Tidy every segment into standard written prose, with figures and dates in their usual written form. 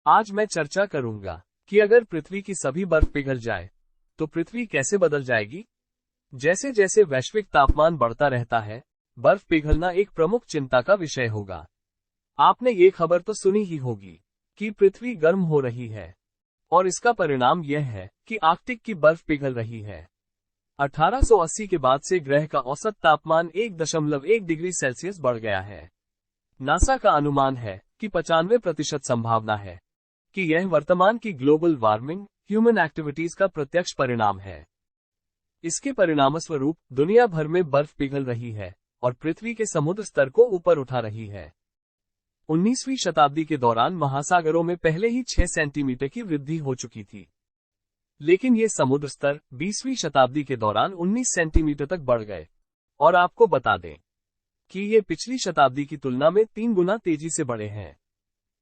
आज मैं चर्चा करूंगा कि अगर पृथ्वी की सभी बर्फ पिघल जाए तो पृथ्वी कैसे बदल जाएगी। जैसे जैसे वैश्विक तापमान बढ़ता रहता है, बर्फ पिघलना एक प्रमुख चिंता का विषय होगा। आपने ये खबर तो सुनी ही होगी कि पृथ्वी गर्म हो रही है और इसका परिणाम यह है कि आर्कटिक की बर्फ पिघल रही है। 1880 के बाद से ग्रह का औसत तापमान 1.1 डिग्री सेल्सियस बढ़ गया है। नासा का अनुमान है कि 95% संभावना है कि यह वर्तमान की ग्लोबल वार्मिंग ह्यूमन एक्टिविटीज का प्रत्यक्ष परिणाम है। इसके परिणामस्वरूप दुनिया भर में बर्फ पिघल रही है और पृथ्वी के समुद्र स्तर को ऊपर उठा रही है। 19वीं शताब्दी के दौरान महासागरों में पहले ही 6 सेंटीमीटर की वृद्धि हो चुकी थी, लेकिन ये समुद्र स्तर 20वीं शताब्दी के दौरान 19 सेंटीमीटर तक बढ़ गए। और आपको बता दें कि ये पिछली शताब्दी की तुलना में 3 गुना तेजी से बढ़े हैं,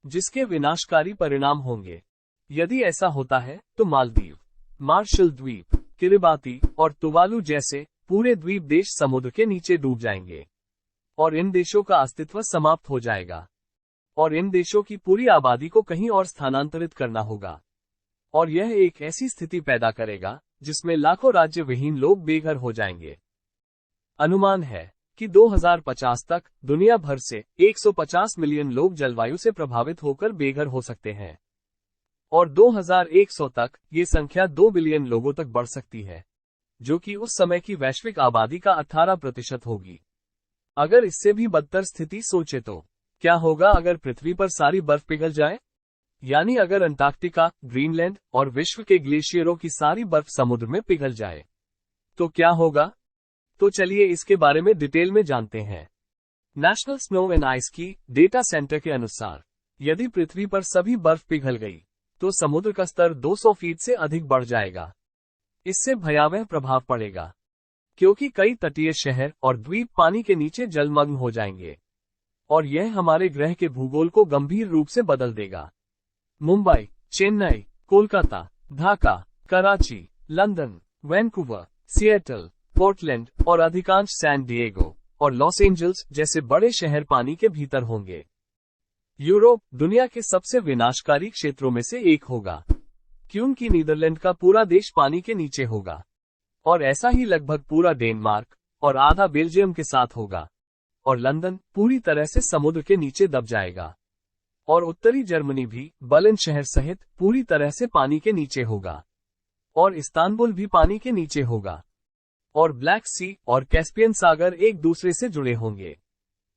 जिसके विनाशकारी परिणाम होंगे। यदि ऐसा होता है तो मालदीव, मार्शल द्वीप, किरिबाती और तुवालू जैसे पूरे द्वीप देश समुद्र के नीचे डूब जाएंगे और इन देशों का अस्तित्व समाप्त हो जाएगा और इन देशों की पूरी आबादी को कहीं और स्थानांतरित करना होगा। और यह एक ऐसी स्थिति पैदा करेगा जिसमें लाखों राज्य विहीन लोग बेघर हो जाएंगे। अनुमान है कि 2050 तक दुनिया भर से 150 मिलियन लोग जलवायु से प्रभावित होकर बेघर हो सकते हैं और 2100 तक ये संख्या 2 बिलियन लोगों तक बढ़ सकती है, जो कि उस समय की वैश्विक आबादी का 18% होगी। अगर इससे भी बदतर स्थिति सोचे तो क्या होगा अगर पृथ्वी पर सारी बर्फ पिघल जाए, यानी अगर अंटार्कटिका, ग्रीनलैंड और विश्व के ग्लेशियरों की सारी बर्फ समुद्र में पिघल जाए तो क्या होगा। तो चलिए इसके बारे में डिटेल में जानते हैं। नेशनल स्नो एंड आइस की डेटा सेंटर के अनुसार यदि पृथ्वी पर सभी बर्फ पिघल गई तो समुद्र का स्तर 200 फीट से अधिक बढ़ जाएगा। इससे भयावह प्रभाव पड़ेगा क्योंकि कई तटीय शहर और द्वीप पानी के नीचे जलमग्न हो जाएंगे और यह हमारे ग्रह के भूगोल को गंभीर रूप से बदल देगा। Mumbai, Chennai, Kolkata, Dhaka, Karachi, London, Vancouver, Seattle, Portland और अधिकांश सैन डिएगो और लॉस एंजल्स जैसे बड़े शहर पानी के भीतर होंगे। यूरोप दुनिया के सबसे विनाशकारी क्षेत्रों में से एक होगा क्योंकि नीदरलैंड का पूरा देश पानी के नीचे होगा और ऐसा ही लगभग पूरा डेनमार्क और आधा बेल्जियम के साथ होगा। और लंदन पूरी तरह से समुद्र के नीचे दब जाएगा और उत्तरी जर्मनी भी बर्लिन शहर सहित पूरी तरह से पानी के नीचे होगा और इस्तांबुल भी पानी के नीचे होगा और ब्लैक सी और कैस्पियन सागर एक दूसरे से जुड़े होंगे।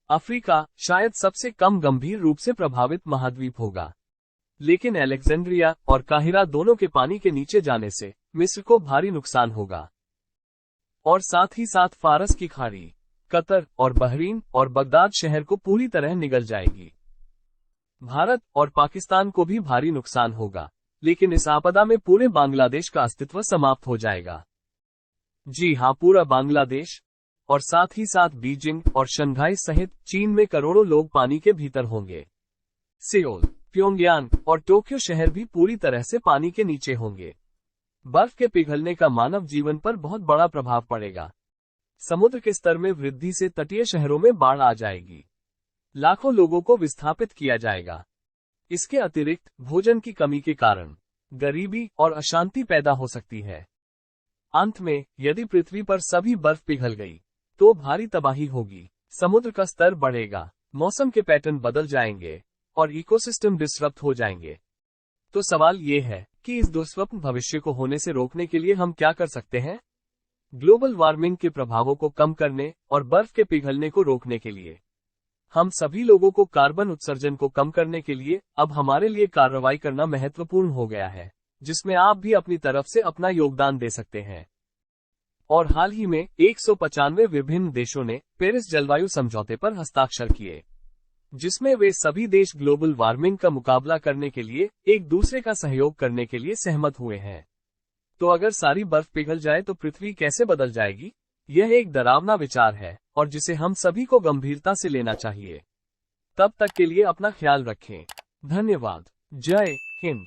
अफ्रीका शायद सबसे कम गंभीर रूप से प्रभावित महाद्वीप होगा, लेकिन अलेक्जेंड्रिया और काहिरा दोनों के पानी के नीचे जाने से मिस्र को भारी नुकसान होगा और साथ ही साथ फारस की खाड़ी, कतर और बहरीन और बगदाद शहर को पूरी तरह निगल जाएगी। भारत और पाकिस्तान को भी भारी नुकसान होगा, लेकिन इस आपदा में पूरे बांग्लादेश का अस्तित्व समाप्त हो जाएगा। जी हां, पूरा बांग्लादेश और साथ ही साथ बीजिंग और शंघाई सहित चीन में करोड़ों लोग पानी के भीतर होंगे। सियोल, प्योंगयांग और टोक्यो शहर भी पूरी तरह से पानी के नीचे होंगे। बर्फ के पिघलने का मानव जीवन पर बहुत बड़ा प्रभाव पड़ेगा। समुद्र के स्तर में वृद्धि से तटीय शहरों में बाढ़ आ जाएगी, लाखों लोगों को विस्थापित किया जाएगा। इसके अतिरिक्त भोजन की कमी के कारण गरीबी और अशांति पैदा हो सकती है। अंत में यदि पृथ्वी पर सभी बर्फ पिघल गई तो भारी तबाही होगी, समुद्र का स्तर बढ़ेगा, मौसम के पैटर्न बदल जाएंगे और इकोसिस्टम डिसरप्ट हो जाएंगे। तो सवाल ये है कि इस दुस्वप्न भविष्य को होने से रोकने के लिए हम क्या कर सकते हैं। ग्लोबल वार्मिंग के प्रभावों को कम करने और बर्फ के पिघलने को रोकने के लिए हम सभी लोगों को कार्बन उत्सर्जन को कम करने के लिए अब हमारे लिए कार्रवाई करना महत्वपूर्ण हो गया है, जिसमें आप भी अपनी तरफ से अपना योगदान दे सकते हैं। और हाल ही में 195 विभिन्न देशों ने पेरिस जलवायु समझौते पर हस्ताक्षर किए, जिसमें वे सभी देश ग्लोबल वार्मिंग का मुकाबला करने के लिए एक दूसरे का सहयोग करने के लिए सहमत हुए हैं। तो अगर सारी बर्फ पिघल जाए तो पृथ्वी कैसे बदल जाएगी? यह एक डरावना विचार है और जिसे हम सभी को गंभीरता से लेना चाहिए। तब तक के लिए अपना ख्याल रखें। धन्यवाद। जय हिंद।